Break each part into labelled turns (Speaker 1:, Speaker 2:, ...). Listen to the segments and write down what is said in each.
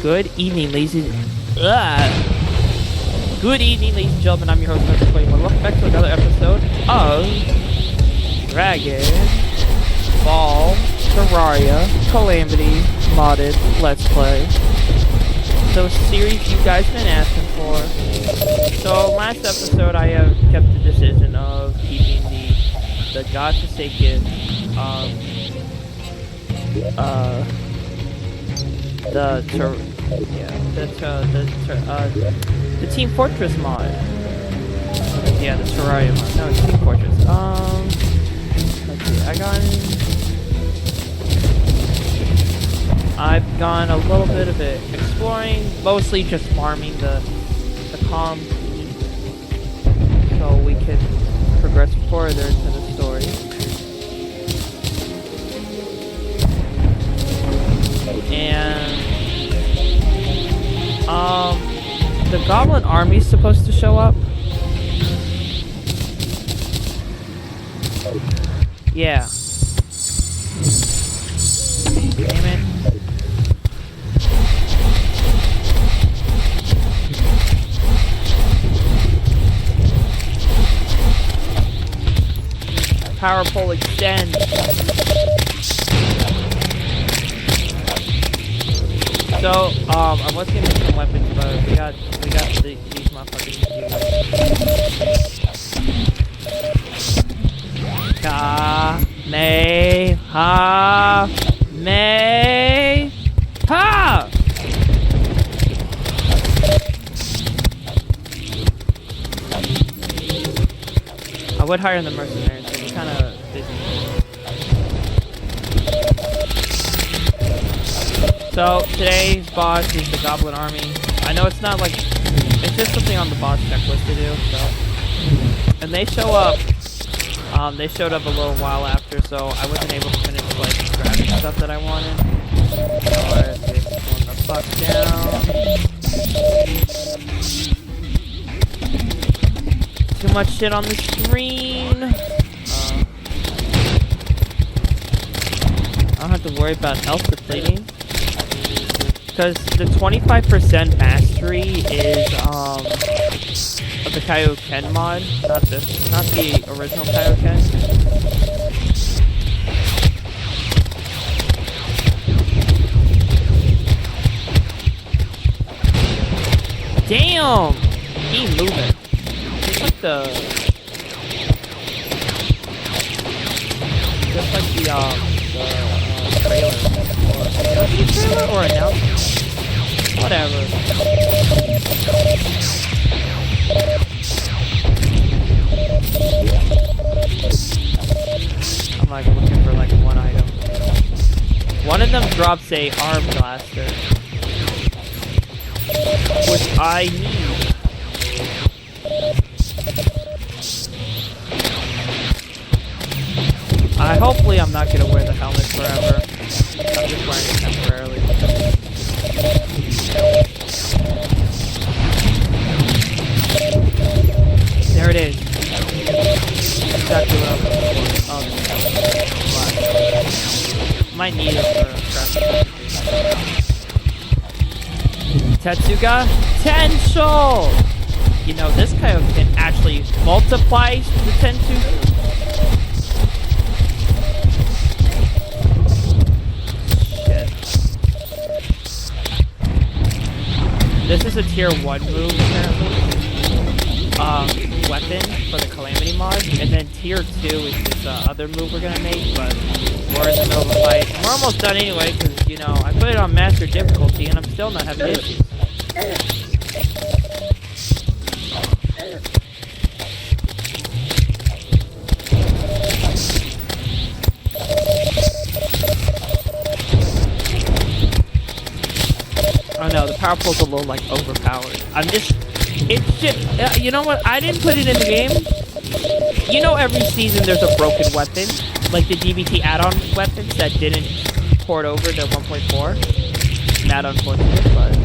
Speaker 1: Good evening, ladies and gentlemen. I'm your host, Mr. Quay. Welcome back to another episode of Dragon Ball Terraria Calamity Modded Let's Play. The series you guys been asking for. So last episode, I have kept the decision of keeping the godforsaken the Team Fortress mod. Yeah, the Terraria mod. No, it's Team Fortress. Let's see. I've gone a little bit of it exploring, mostly just farming the calm so we can progress further into the story. And the Goblin Army's supposed to show up. Yeah. Damn it. Power pole extend. So, I was gonna make some weapons, but we got these motherfuckers here. Kamehameha! I would hire the mercenaries, but we're kind of busy. So, today's boss is the Goblin Army. I know it's not like... It's just something on the boss checklist to do, so... And they show up... they showed up a little while after, so I wasn't able to finish, like, grabbing stuff that I wanted. Alright, let's slow the fuck down. Too much shit on the screen. I don't have to worry about health depleting. Because the 25% mastery is of the Kaioken mod, not the original Kaioken. Damn! Keep moving. Just like the trailer or announcement. Whatever. I'm like looking for like one item. One of them drops a arm blaster, which I need. Hopefully I'm not gonna wear the helmet forever. I'm just wearing it temporarily. There it is. Exactly what I'm looking for. Might need it for crafting. Tetsuga Tensho! You know, this Kaioken actually multiplies the Tensu. This is a tier 1 move, apparently. Weapon for the Calamity mod. And then tier 2 is this other move we're gonna make, but we're in the middle of a fight. We're almost done anyway, because, you know, I put it on master difficulty and I'm still not having issues. Oh no, the power pole's a little, like, overpowered. It's just, you know what, I didn't put it in the game. You know every season there's a broken weapon, like the DBT add-on weapons that didn't port over to 1.4. Not unfortunate, but...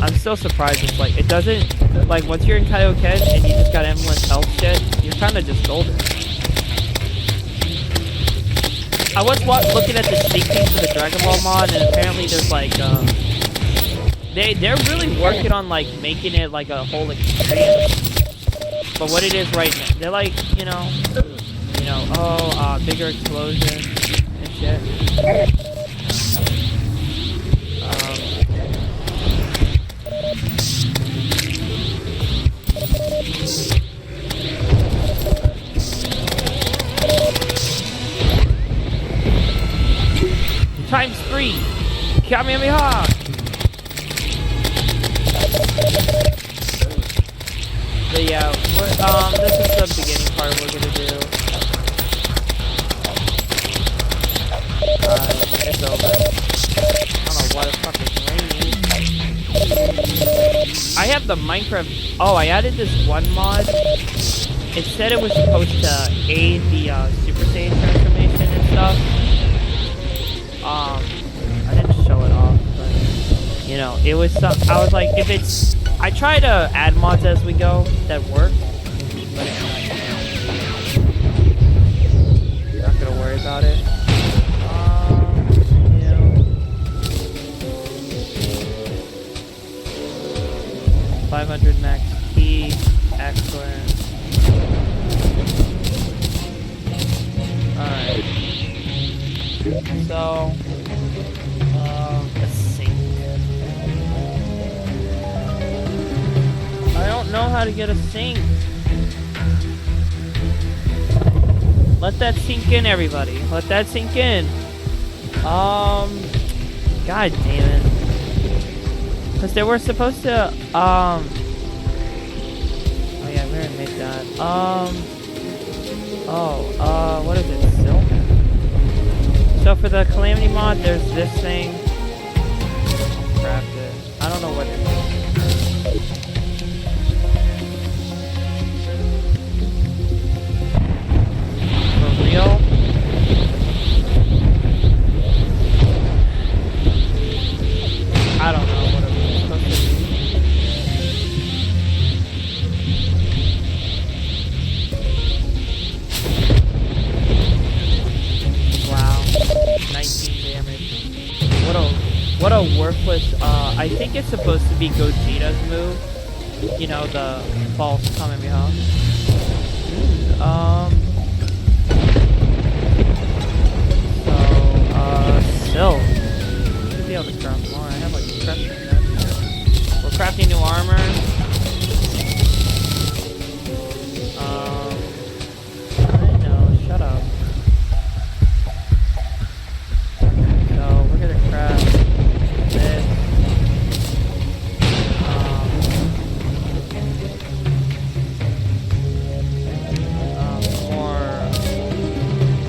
Speaker 1: I'm still surprised it's like, it doesn't, like, once you're in Kaioken and you just got endless health shit, you're kinda just golden. I was looking at the sneak peek for the Dragon Ball mod, and apparently there's like they're really working on like making it like a whole experience. But what it is right now, they're like, bigger explosion and shit. Times 3! Kamehameha! But yeah, this is the beginning part we're gonna do. It's over. I don't know why the fuck it's raining. I have the Minecraft. Oh, I added this one mod. It said it was supposed to aid the Super Saiyan transformation and stuff. I didn't show it off, but it was some. I was like, if it's. I try to add mods as we go that work, but I'm not gonna worry about it. 500 max key, excellent. Alright. So, let's sink. I don't know how to get a sink. Let that sink in, everybody. Let that sink in. God damn it. Because they were supposed to, oh yeah, we already made that. What is it? Silk? So for the Calamity mod, there's this thing. Craft it. I don't know what it is. For real? I don't know what it was supposed to be. Wow. 19 damage. What a worthless, I think it's supposed to be Gogeta's move. You know, the false Kamehameha. Silk. Should be able to craft more. I have like crafting there. We're crafting new armor. I know, shut up. So we're gonna craft this. More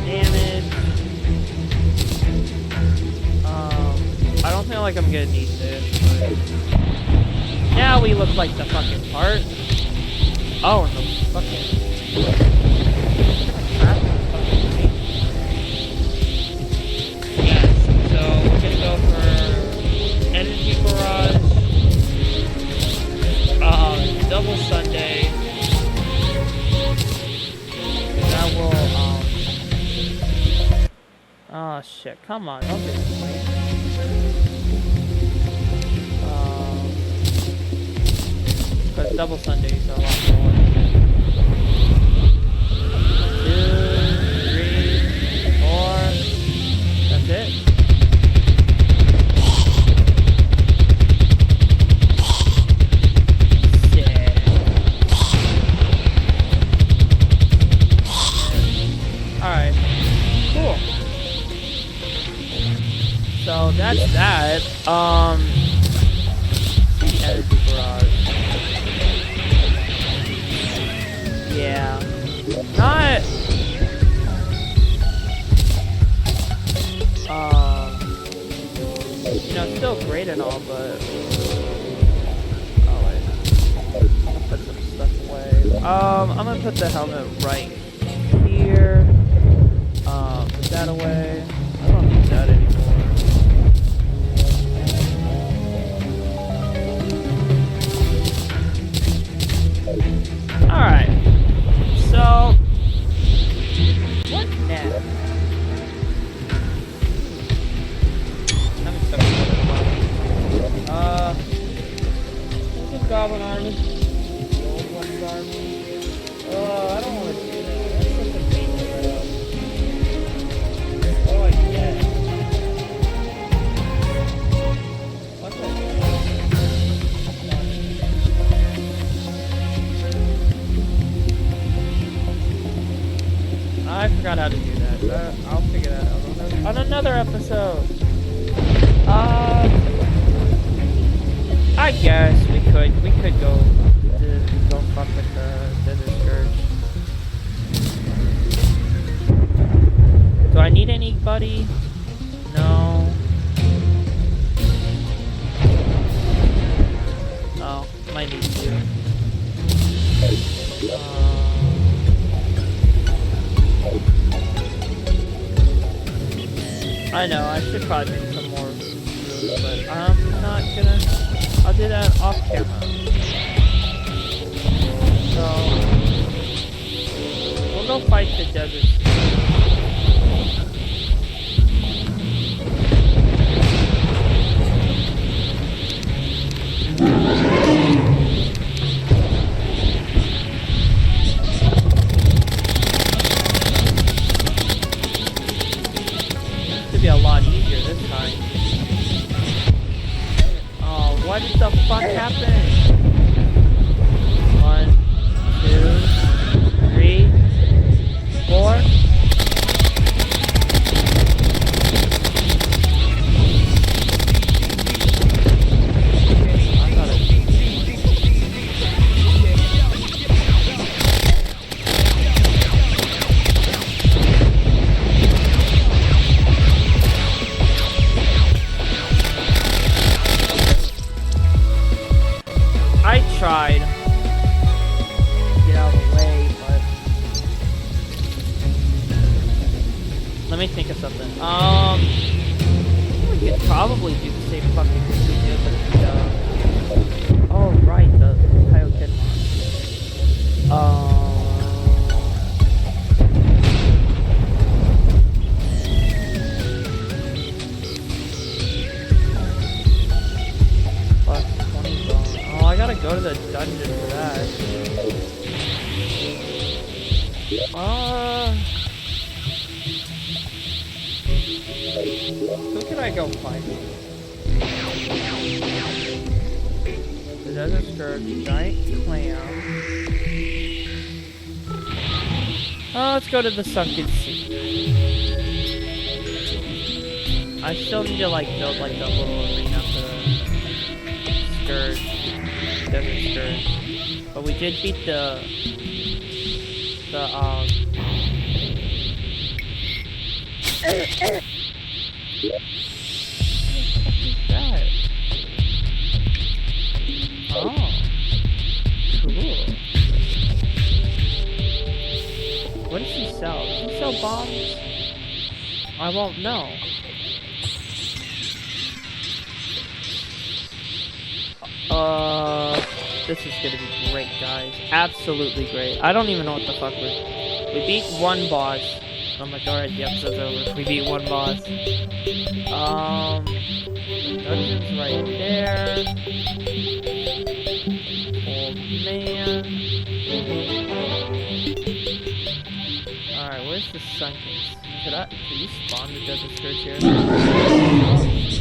Speaker 1: damage. I don't feel like I'm gonna need this, but now we look like the fucking part. Oh, and the fucking crap. Yes, so we're gonna go for Energy Barrage, Double Sunday. That will, oh shit, come on, don't do this. Because Double Sundays are a lot more. 2, 3, 4. That's it. Sick. Alright. Cool. So that's that. Energy Barrage. Yeah. Not still great and all, but oh wait. I'm gonna put some stuff away. I'm gonna put the helmet right here. Put that away. I don't need that anymore. Alright. So, what next? Goblin Army. The old one's army. Oh, I don't want to do that. That's such a pain in the ass. Oh, yeah. What the I forgot how to do that. I'll figure that out on another episode. I guess we could go fuck with the Desert Scourge. Do I need anybody? No. Oh, might need to. I know, I should probably make some more moves, but I'm not gonna. I'll do that off camera. So, we'll go fight the Desert Scourge. Be a lot easier this time. Oh, what the fuck happened? 1, 2, 3, 4. Tried to get out of the way, but let me think of something. We could probably do the same fucking thing we did with the oh right, the Kaioken I gotta go to the dungeon for that. Who can I go find? The Desert Scourge, Giant Clam. Let's go to the Sunken Sea. I still need to like build like a little arena for the Scourge. Desert Scourge. But we did beat the what the fuck is that? Oh. Cool. What does she sell? Does she sell bombs? I won't know. This is gonna be great, guys. Absolutely great. I don't even know what the fuck we beat one boss. I'm like, alright, the episode's over. We beat one boss. Dungeon's right there. Old man. Alright, where's the Sunken? Could you spawn the Desert Scourge here? Oh,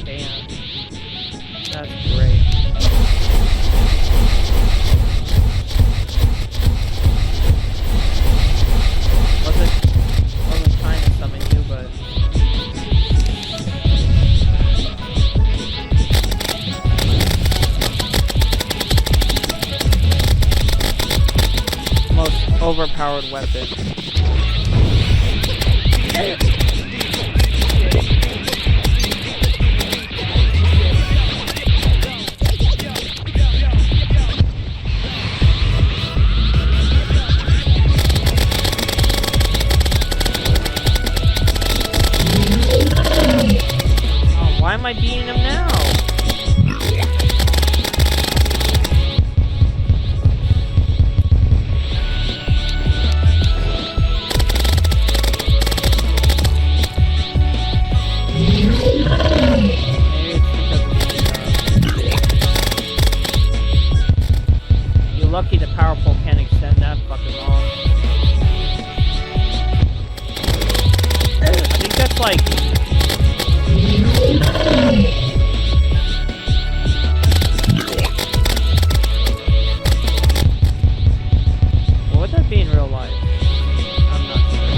Speaker 1: damn. That's great. Wasn't trying to summon you, but most overpowered weapon. Why am I beating him now? lucky the power pole can't extend that fucking long. I think that's like... What would that be in real life? I'm not sure.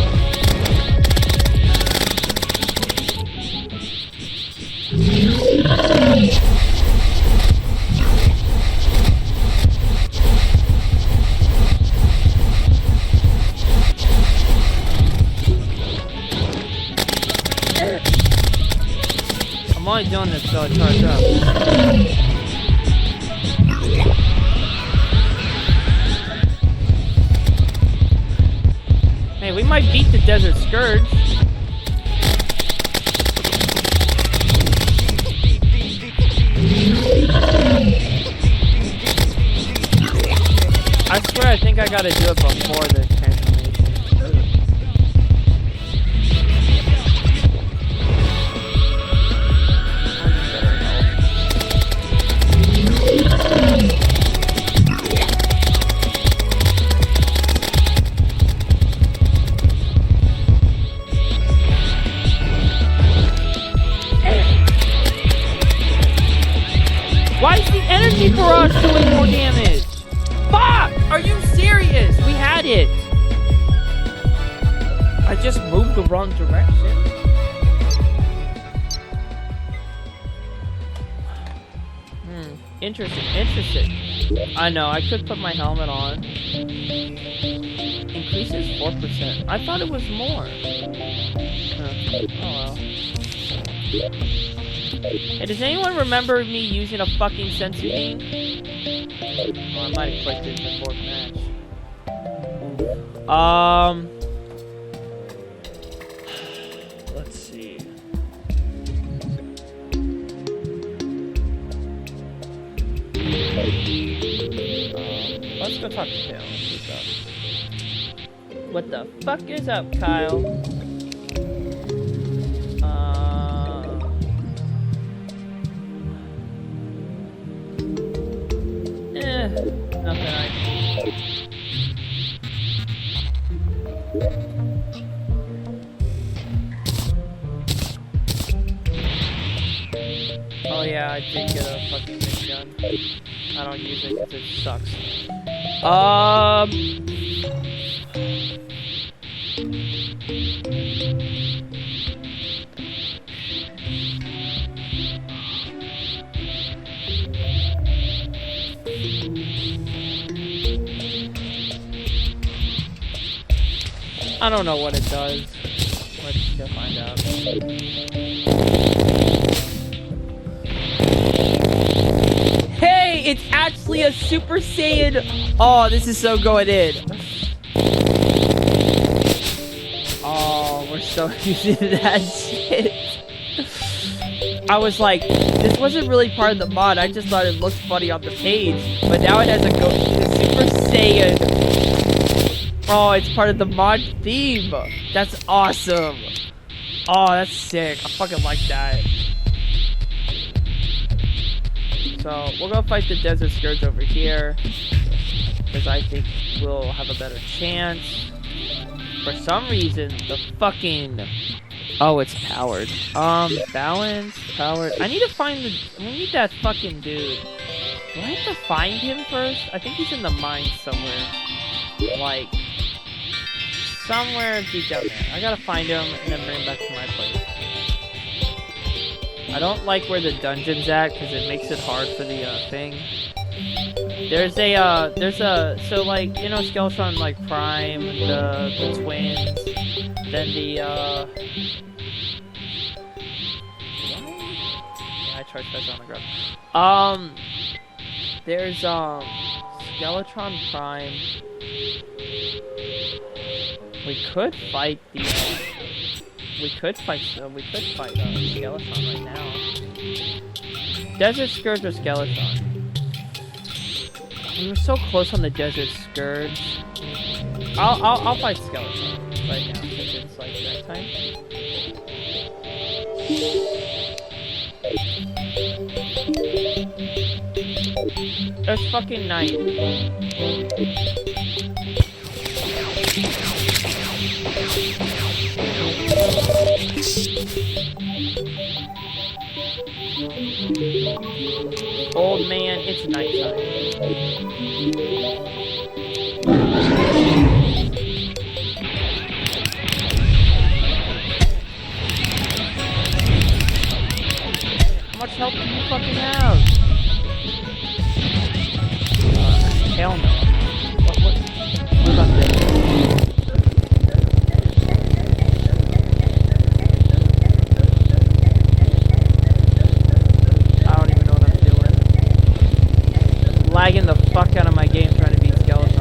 Speaker 1: I'm only doing this so I charge up. Hey, we might beat the Desert Scourge. I swear I think I gotta do it before the transformation. Why is the energy barrage doing more damage? Fuck! Are you serious? We had it. I just moved the wrong direction. Interesting. I know, I could put my helmet on. Increases 4%. I thought it was more. Oh well. Hey, does anyone remember me using a fucking sensu beam? Well, I might have clicked it in the fourth match. Let's see. Let's go talk to Kyle. What the fuck is up, Kyle? Nothing I can. Oh yeah, I did get a fucking big gun. I don't use it because it sucks. I don't know what it does. Let's go find out. Hey, it's actually a Super Saiyan. Oh, this is so going in. Oh, we're so used to that shit. I was like, this wasn't really part of the mod. I just thought it looked funny on the page. But now it has a Super Saiyan. Oh, it's part of the mod theme. That's awesome. Oh, that's sick. I fucking like that. So, we'll go fight the Desert Scourge over here. Because I think we'll have a better chance. For some reason, the fucking... Oh, it's powered. Balance, powered. I need to find the... We need that fucking dude. Do I have to find him first? I think he's in the mine somewhere. Like... somewhere deep down there. I gotta find him and then bring him back to my place. I don't like where the dungeon's at because it makes it hard for the thing. There's a so like, you know, Skeletron like Prime, the twins, then the yeah, I charged that on the ground. There's Skeletron Prime. We could fight the we could fight Skeletron right now. Desert Scourge or Skeletron? We were so close on the Desert Scourge. I'll fight Skeleton right now because it's like nighttime. It's fucking night. Old man, it's nighttime. How much help do you fucking have? Hell no. What about this? I don't even know what I'm doing. Lagging the fuck out of my game trying to beat Skeleton.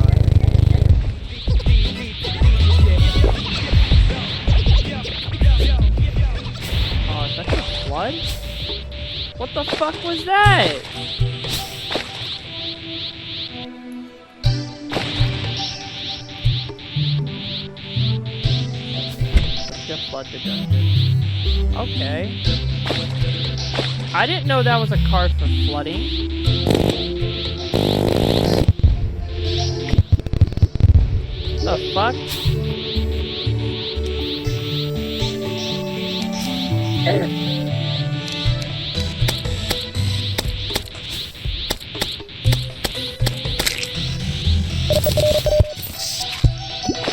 Speaker 1: Oh, is that a flood? What the fuck was that? Just flood the dungeon. Okay. I didn't know that was a card for flooding. The fuck?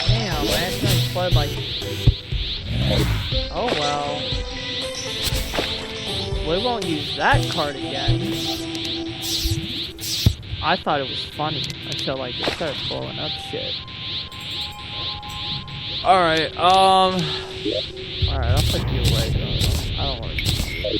Speaker 1: Damn, I accidentally flooded like... Oh well. We won't use that card again. I thought it was funny until like it started blowing up shit. Alright, I'll put you away though. I don't want to keep you.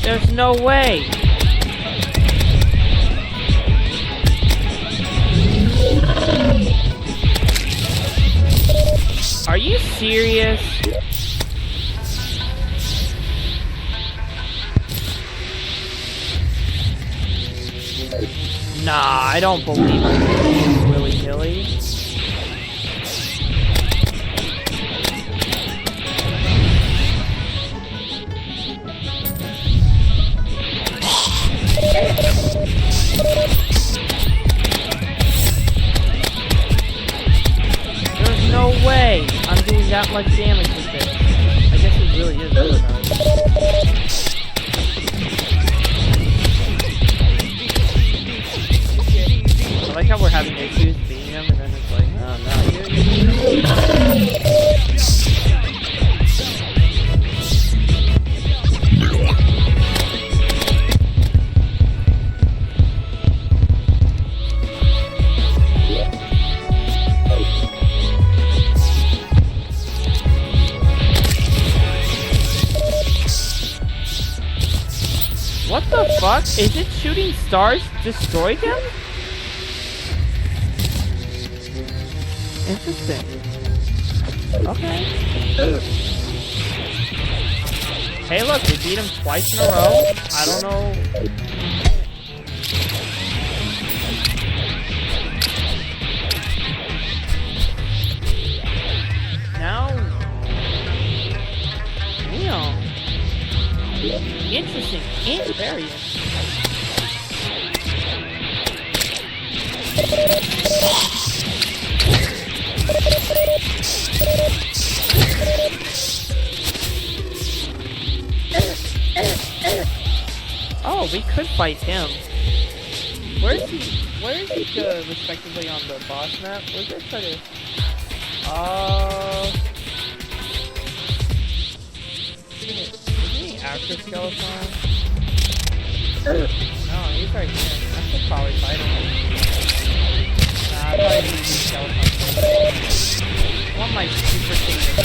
Speaker 1: There's no way. Are you serious? Nah, I don't believe I'm doing willy-nilly. There's no way I'm doing that much damage with this. I guess it really is this card. I like how we're having issues beating him, and then it's like, oh no, you're What the fuck? Is it shooting stars destroyed him? Interesting. Okay. Hey look, we beat him twice in a row. I don't know. Now... Damn. Interesting invariant. Oh, we could fight him. Where is he respectively on the boss map? Where's there try to... Is he after Skeleton? No, he's right here. I should probably fight him. Nah, I probably need to use Skeleton. I want my super kingdom.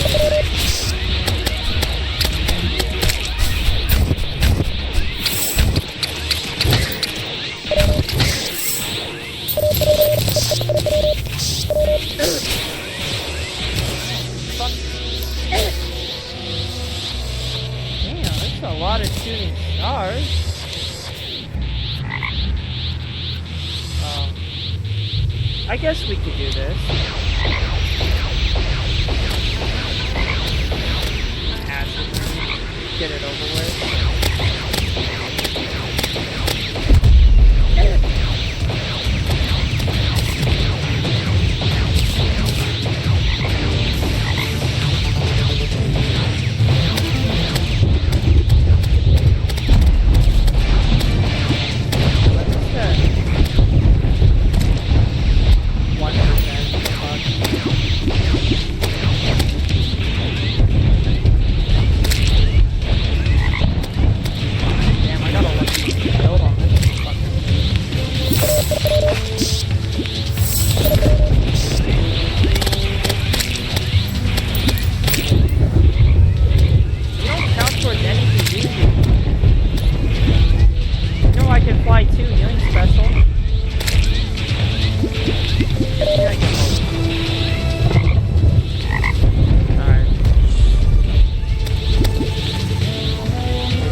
Speaker 1: ours. I guess we could do this. Get it over with.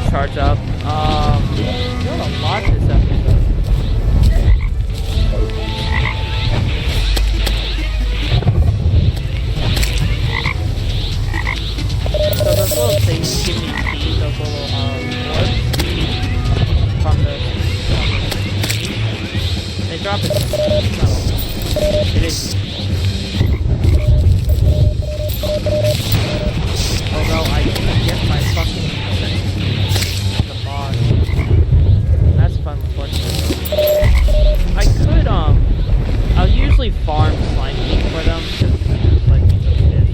Speaker 1: Charge up. Doing a lot this episode. So those little things give me speed, those little orbs from the they drop it. It is. Although I can't get my fucking that's fun, unfortunately. I could, I'll usually farm slime meat for them, because it's like a fish.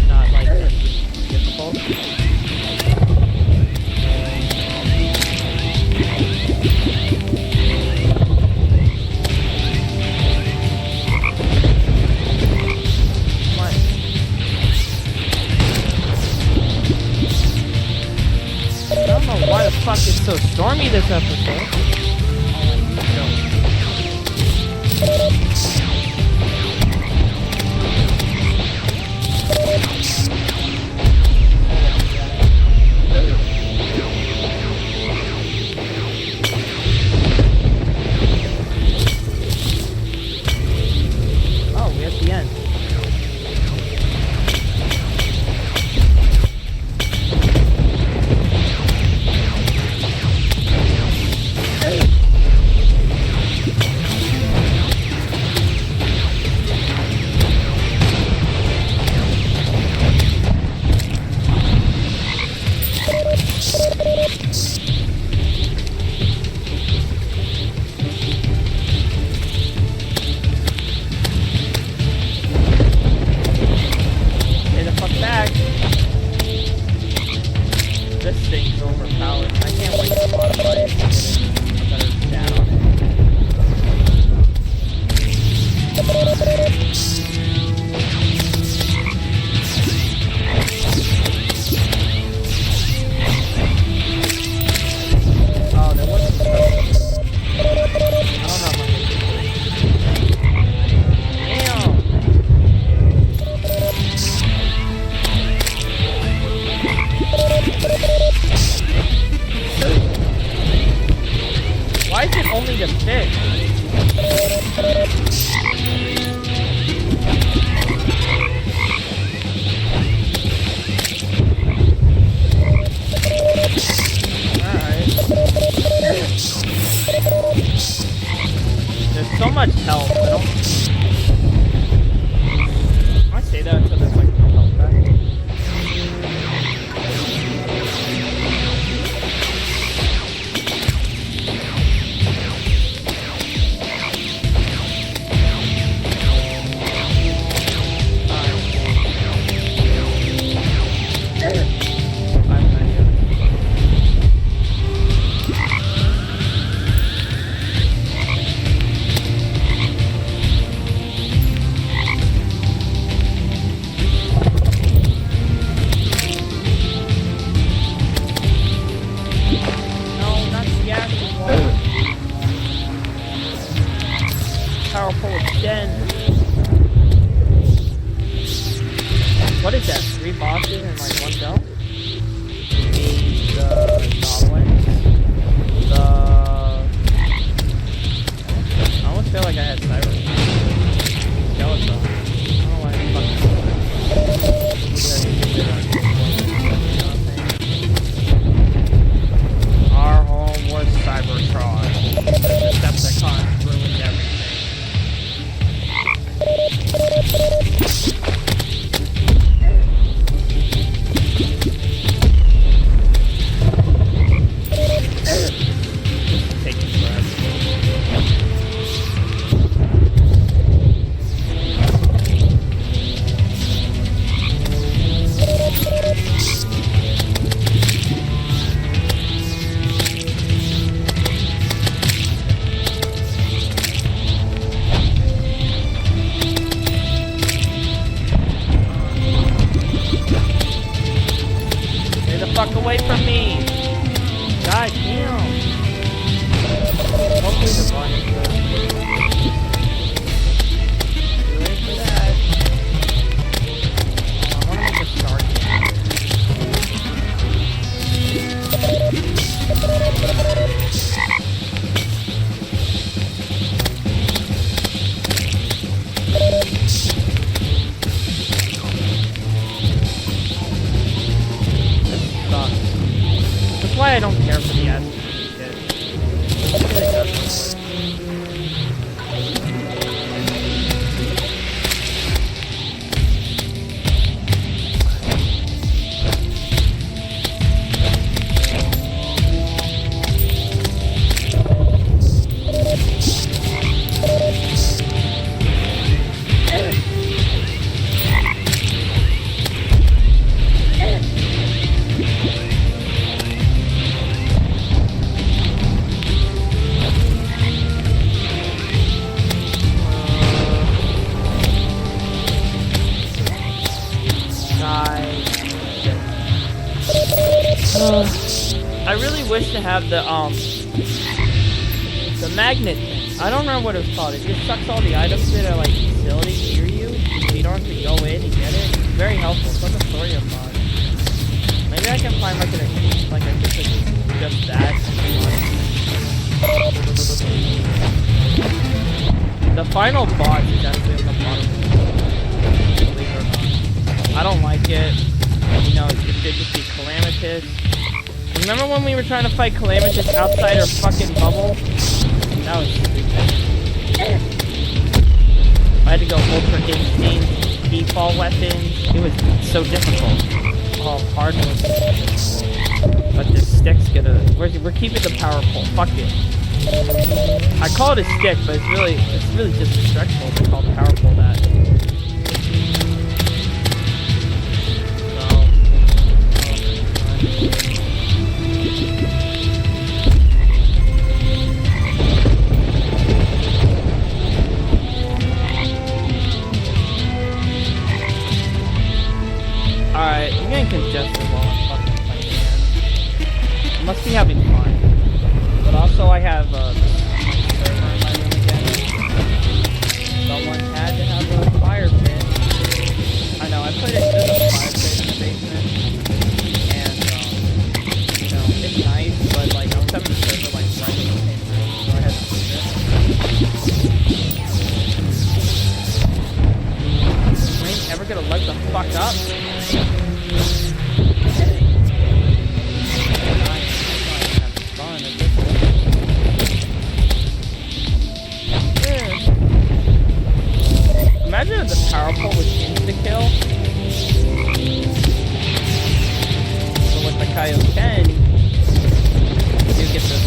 Speaker 1: Not like difficult. I don't know why the fuck it's so stormy this episode. Oh, we're at the end. This thing's overpowered. I can't wait to modify it. Better down on Oh, there wasn't. I don't know. Why is it only the fish? Alright. There's so much health, I say that until there's like no health back. Powerful extend. What is that? 3 bosses in like one go? The goblin. fuck away from me! God damn! Hopefully the volume's good. Wait for that. I wanna make a start. That's why I don't care for the ads. It really doesn't I really wish to have the magnet thing. I don't remember what it was called. It just sucks all the items that are like facility near you, so you don't have to go in and get it. It's very helpful. It's like a Thorium mod. Maybe I can find like just that. The final boss is actually on the bottom. Believe it or not. I don't like it. You know, it should just be Calamitous. Remember when we were trying to fight Calamitous outside her fucking bubble? That was stupid. I had to go Ultra Instinct, default weapons. It was so difficult. Oh, hard was difficult. But this stick's gonna... We're keeping the power pole. Fuck it. I call it a stick, but it's really disrespectful to call the power pole that. Alright, I'm getting congested while I'm fucking playing again. I must be having fun. But also I have server in my room again. Someone had to have a fire pit. I know, I put it in the fire pit in the basement. And, you know, it's nice, but like, I was having the server like right in the same room, so I had to put it. We ain't ever gonna let the fuck up. Imagine if the power pole was insta-kill. So with the Kaioken, you get this.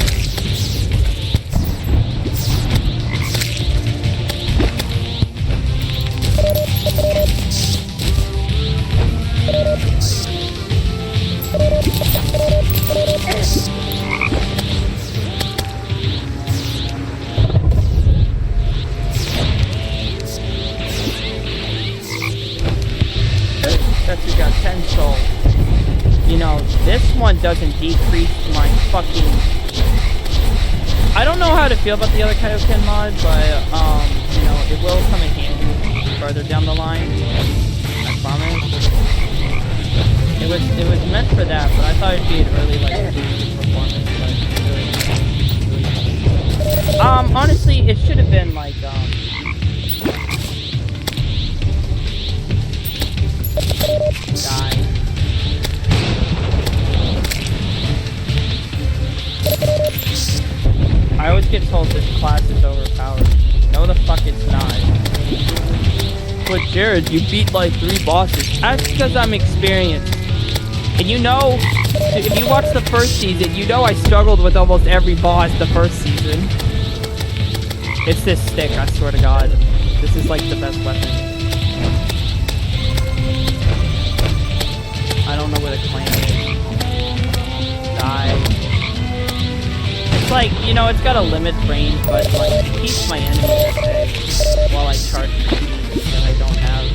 Speaker 1: You got 10 souls. You know, this one doesn't decrease my fucking... I don't know how to feel about the other Kaioken mod, but, you know, it will come in handy further down the line. I promise. It was meant for that, but I thought it'd be an early, like, boosted performance, but really... honestly, it should have been, like, die. I always get told this class is overpowered. No, the fuck it's not. But Jared, you beat like 3 bosses. That's because I'm experienced. And you know, if you watch the first season, you know I struggled with almost every boss the first season. It's this stick, I swear to God. This is like the best weapon. I don't know where the clan is. Die. It's like, you know, it's got a limit range, but like, it keeps my enemies at bay while I charge the teams that I don't have.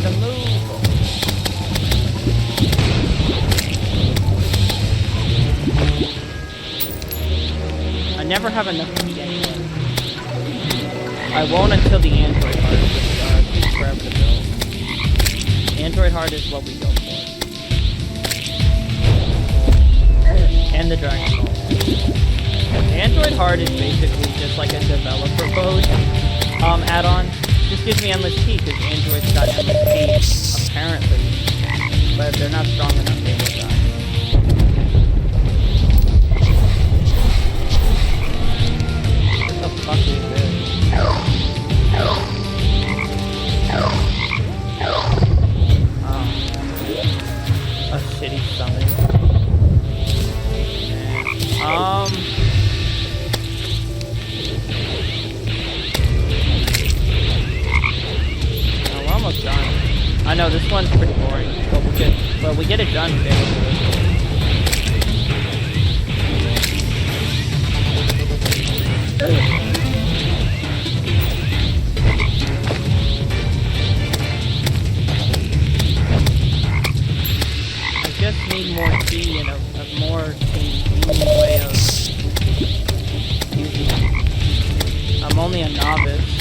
Speaker 1: gotta move. I never have enough to get anyway. I won't until the Android heart, which takes forever to build. Android heart is what we go for. And the Dragon Ball. Android heart is basically just like a developer mode add-on. Just gives me endless key because Android's got endless key, apparently. But they're not strong enough to with that. What the fuck is this? A shitty summon. Oh, we're almost done. I know this one's pretty boring, but we get it done today. I just need more tea and a more convenient way of using it. I'm only a novice.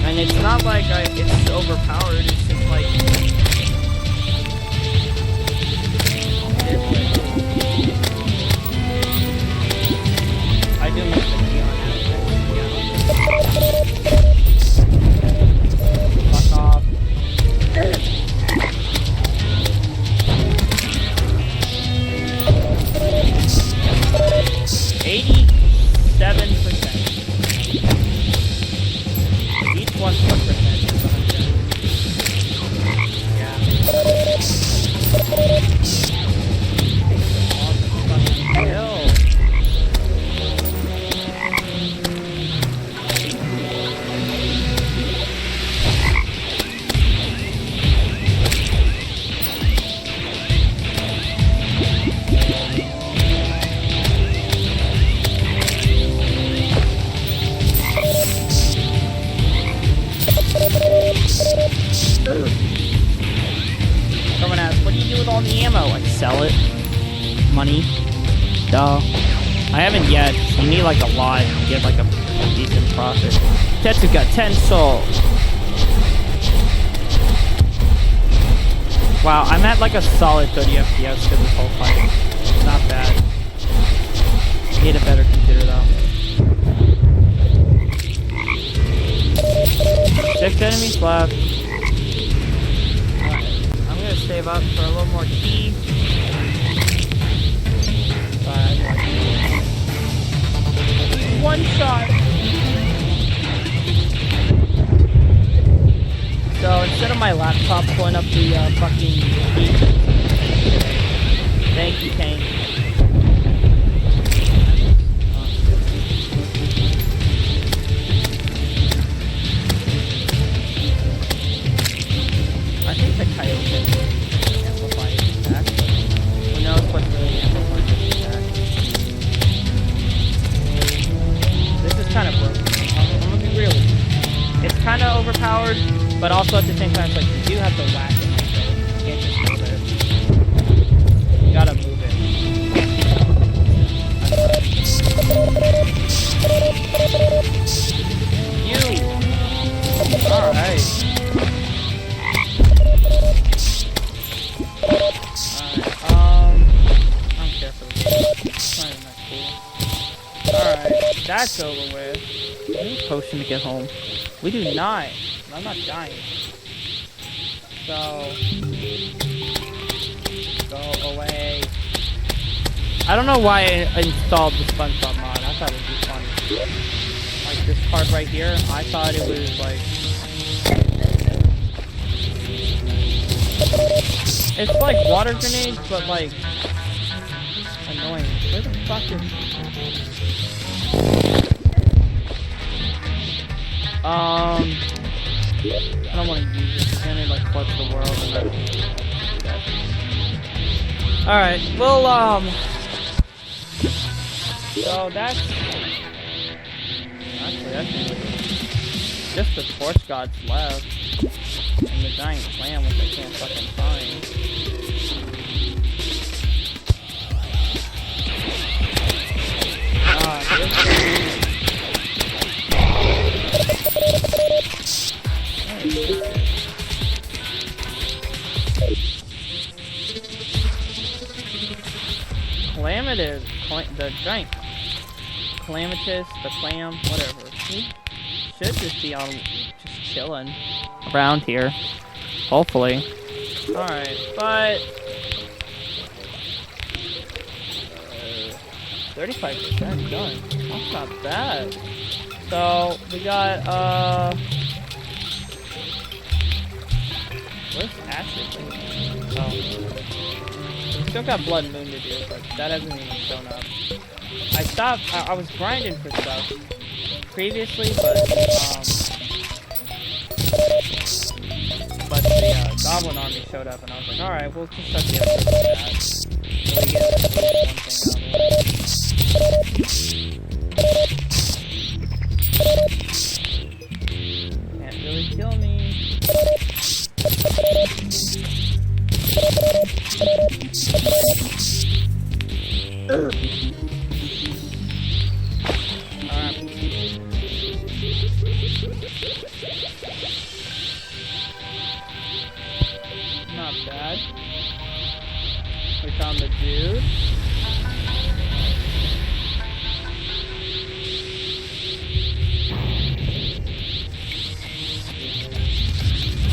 Speaker 1: And it's not like it's overpowered, it's just like... I do miss the key on that. Fuck off. 87%. Each one's 1% is 100. Yeah. Hell. Someone asks, what do you do with all the ammo? I sell it. Money. Duh. I haven't yet. You need like a lot to get like a decent profit. Tetsu got 10 souls. Wow, I'm at like a solid 30 FPS for this whole fight. Not bad. Need a better computer though. 6 enemies left. Alright, I'm gonna save up for a little more key. One shot! So instead of my laptop pulling up the fucking key, thank you, Kane. I think the coyote can amplify his attack. Who knows what's really amplifying his attack? This is kind of broken. I'm gonna be real with you. It's kind of overpowered, but also at the same time, it's like you do have to whack it. You can't just go there. You gotta move it. You! Alright. I don't care for this. It's not even that cool. Alright, that's over with. I need a potion to get home. We do not. I'm not dying. So... go away. I don't know why I installed the SpongeBob mod. I thought it would be funny. Like this part right here, I thought it was like... it's like water grenades, but like... annoying. Where the fuck is... I don't want to use it. It's gonna like clutch the world and then alright, well, so that's just the Torch Gods left. And the Giant Clam, which I can't fucking find. Calamitous, the giant Calamitous, the clam, whatever. He should just be on, just chilling around here. Hopefully. Alright, but 35% done. That's not bad. So we got where's Acid? Oh. Still got Blood Moon to do, but that hasn't even shown up. I was grinding for stuff previously, but the Goblin Army showed up, and I was like, alright, we'll just start the episode with that. So we get at least one thing out of it. Can't really kill me. Not bad. We found the dude.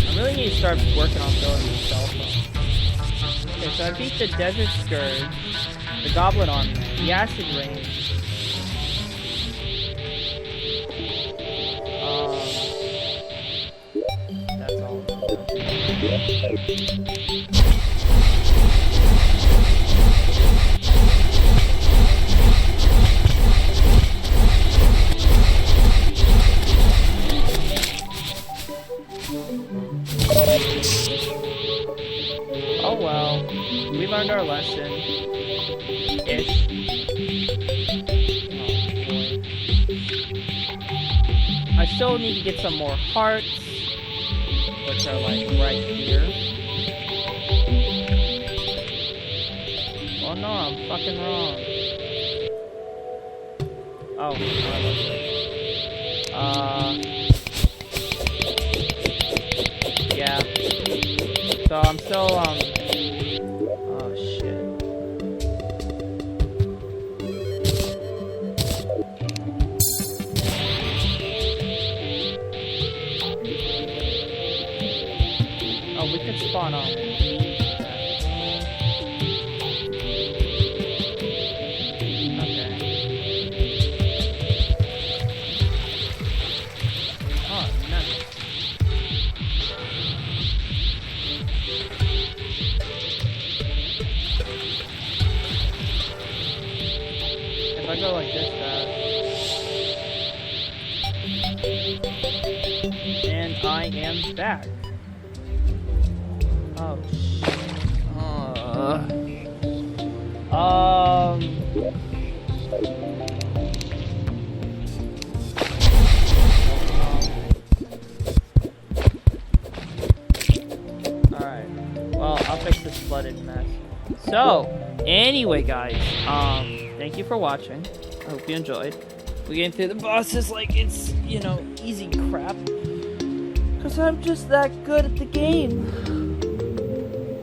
Speaker 1: I really need to start working on building the cell phone. Okay, so I beat the Desert Scourge, the Goblin Army, the Acid Rain. That's all. Oh well, we learned our lesson. Ish. I still need to get some more hearts, which are like right here. Oh no, I'm fucking wrong. Oh, yeah. So I'm still, oh shit. Oh, we could spawn on. If I go like this and I am back. Oh shit. Alright. Well, I'll fix this flooded mess. So, anyway guys, thank you for watching. I hope you enjoyed. We're getting through the bosses like it's, you know, easy crap. Cause I'm just that good at the game.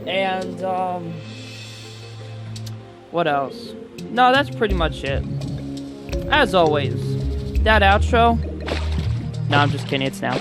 Speaker 1: And, what else? No, that's pretty much it. As always, that outro. No, I'm just kidding, it's now.